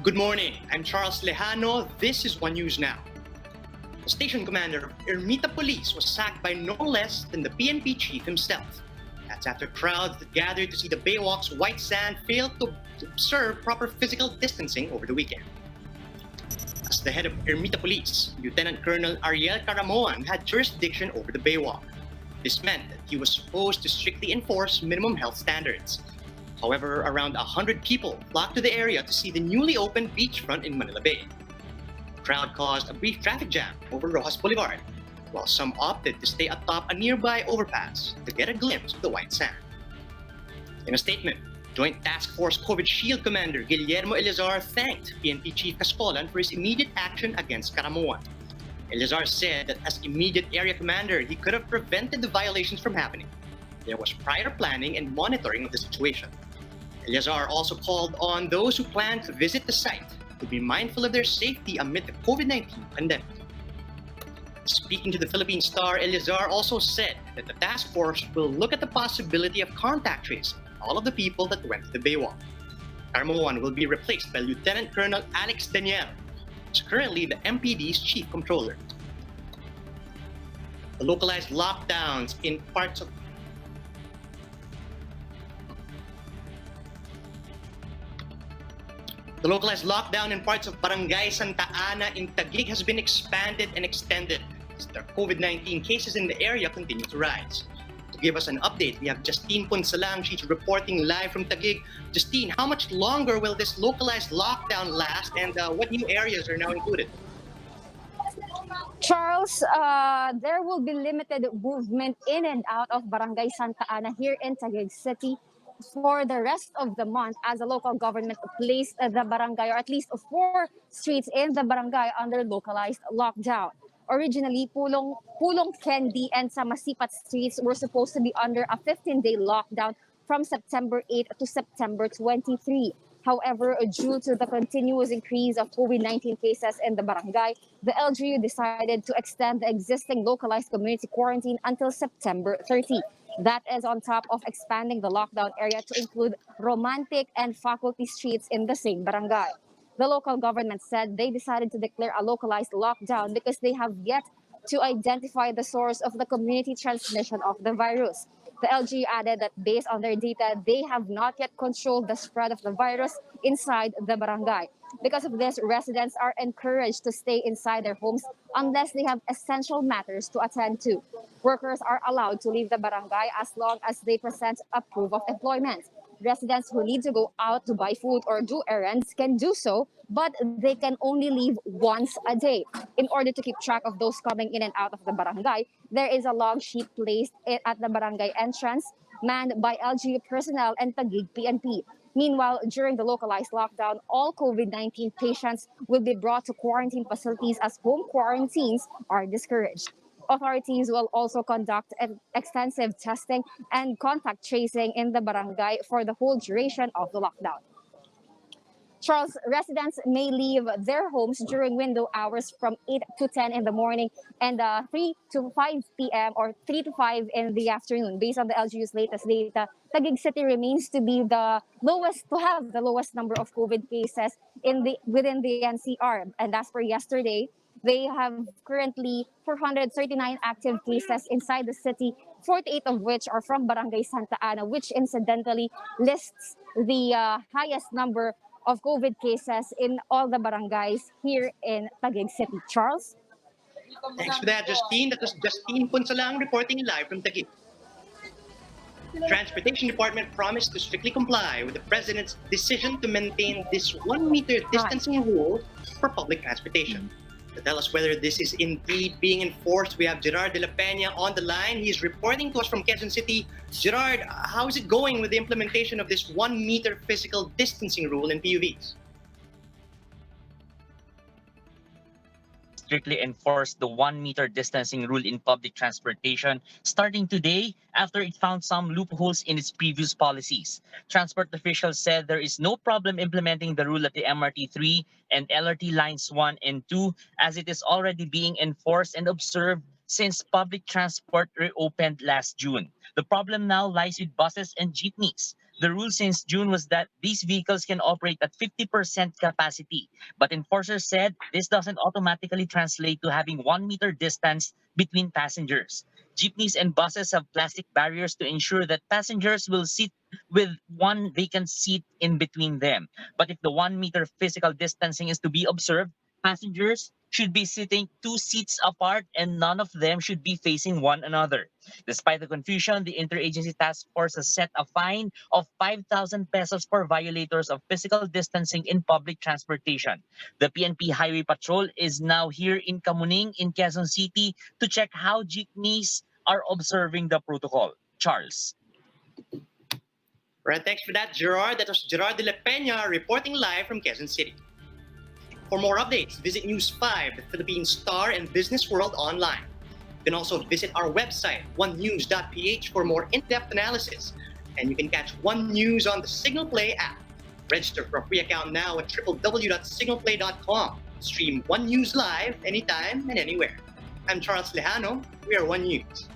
Good morning, I'm Charles Lejano. This is One News Now. The station commander of Ermita Police was sacked by no less than the PNP chief himself. That's after crowds that gathered to see the Baywalk's white sand failed to observe proper physical distancing over the weekend. As the head of Ermita Police, Lieutenant Colonel Ariel Caramona had jurisdiction over the Baywalk. This meant that he was supposed to strictly enforce minimum health standards. However, around 100 people flocked to the area to see the newly opened beachfront in Manila Bay. The crowd caused a brief traffic jam over Rojas Boulevard, while some opted to stay atop a nearby overpass to get a glimpse of the white sand. In a statement, Joint Task Force COVID Shield Commander Guillermo Eleazar thanked PNP Chief Cascolan for his immediate action against Caramona. Eleazar said that as immediate area commander, he could have prevented the violations from happening. There was prior planning and monitoring of the situation. Eleazar also called on those who plan to visit the site to be mindful of their safety amid the COVID-19 pandemic. Speaking to the Philippine Star, Eleazar also said that the task force will look at the possibility of contact tracing all of the people that went to the Baywalk. Carmona will be replaced by Lieutenant Colonel Alex Daniel, who is currently the MPD's chief controller. The localized lockdowns in parts of The localized lockdown in parts of Barangay Santa Ana in Taguig has been expanded and extended as the COVID-19 cases in the area continue to rise. To give us an update, we have Justine Punsalang. She's reporting live from Taguig. Justine, how much longer will this localized lockdown last, and what new areas are now included? Charles, there will be limited movement in and out of Barangay Santa Ana here in Taguig City for the rest of the month, as the local government placed the barangay, or at least 4 streets in the barangay, under localized lockdown. Originally, Pulong Candy and Samasipat streets were supposed to be under a 15-day lockdown from September 8 to September 23. However, due to the continuous increase of COVID-19 cases in the barangay, the LGU decided to extend the existing localized community quarantine until September 30. That is on top of expanding the lockdown area to include Romantic and Faculty streets in the same barangay. The local government said they decided to declare a localized lockdown because they have yet to identify the source of the community transmission of the virus. The LGU added that based on their data, they have not yet controlled the spread of the virus inside the barangay. Because of this, residents are encouraged to stay inside their homes unless they have essential matters to attend to. Workers are allowed to leave the barangay as long as they present a proof of employment. Residents who need to go out to buy food or do errands can do so, but they can only leave once a day. In order to keep track of those coming in and out of the barangay, there is a log sheet placed at the barangay entrance, manned by LGU personnel and Taguig PNP. Meanwhile, during the localized lockdown, all COVID-19 patients will be brought to quarantine facilities as home quarantines are discouraged. Authorities will also conduct extensive testing and contact tracing in the barangay for the whole duration of the lockdown. Charles, residents may leave their homes during window hours from 8 to 10 in the morning and 3 to 5 p.m. or 3 to 5 in the afternoon. Based on the LGU's latest data, Taguig City remains to be the lowest number of COVID cases within the NCR. And as per yesterday, they have currently 439 active cases inside the city, 48 of which are from Barangay Santa Ana, which incidentally lists the highest number of COVID cases in all the barangays here in Taguig City. Charles? Thanks for that, Justine. That was Justine Punsalang reporting live from Taguig. The Transportation Department promised to strictly comply with the President's decision to maintain this 1-meter distancing rule for public transportation. To tell us whether this is indeed being enforced, we have Gerard de la Peña on the line. He's reporting to us from Quezon City. Gerard, how is it going with the implementation of this 1-meter physical distancing rule in PUVs? Strictly enforce the 1-meter distancing rule in public transportation starting today after it found some loopholes in its previous policies. Transport officials said there is no problem implementing the rule at the MRT 3 and LRT lines 1 and 2 as it is already being enforced and observed since public transport reopened last June. The problem now lies with buses and jeepneys. The rule since June was that these vehicles can operate at 50% capacity, but enforcers said this doesn't automatically translate to having 1 meter distance between passengers. Jeepneys and buses have plastic barriers to ensure that passengers will sit with one vacant seat in between them. But if the 1 meter physical distancing is to be observed, passengers should be sitting 2 seats apart and none of them should be facing one another. Despite the confusion, the interagency task force has set a fine of 5,000 pesos for violators of physical distancing in public transportation. The PNP Highway Patrol is now here in Kamuning in Quezon City to check how jeepneys are observing the protocol. Charles. Right, thanks for that, Gerard. That was Gerard de la Peña reporting live from Quezon City. For more updates, visit News 5, the Philippine Star and Business World online. You can also visit our website, onenews.ph, for more in-depth analysis. And you can catch One News on the Signal Play app. Register for a free account now at www.signalplay.com. Stream One News live anytime and anywhere. I'm Charles Lejano. We are One News.